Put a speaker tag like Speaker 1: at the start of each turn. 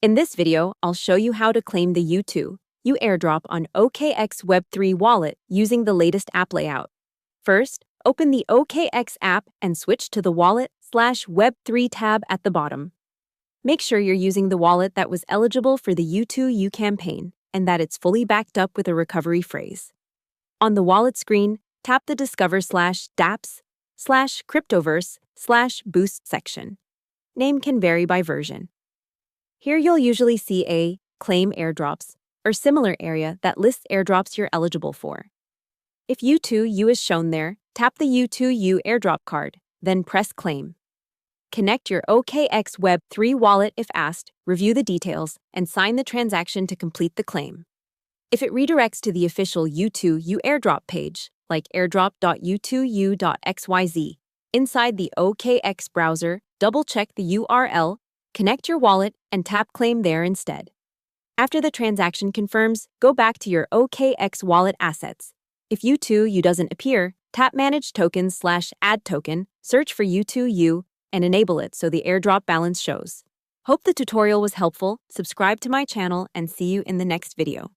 Speaker 1: In this video, I'll show you how to claim the U2U Airdrop on OKX Web3 Wallet using the latest app layout. First, open the OKX app and switch to the Wallet/Web3 tab at the bottom. Make sure you're using the wallet that was eligible for the U2U campaign and that it's fully backed up with a recovery phrase. On the wallet screen, tap the Discover/DApps/Cryptoverse/Boost section. Name can vary by version. Here you'll usually see a Claim Airdrops or similar area that lists airdrops you're eligible for. If U2U is shown there, tap the U2U Airdrop card, then press Claim. Connect your OKX Web3 wallet if asked, review the details, and sign the transaction to complete the claim. If it redirects to the official U2U Airdrop page, like airdrop.u2u.xyz, inside the OKX browser, double-check the URL, connect your wallet, and tap Claim there instead. After the transaction confirms, go back to your OKX Wallet assets. If U2U doesn't appear, tap Manage Tokens/Add Token, search for U2U, and enable it so the airdrop balance shows. Hope the tutorial was helpful. Subscribe to my channel and see you in the next video.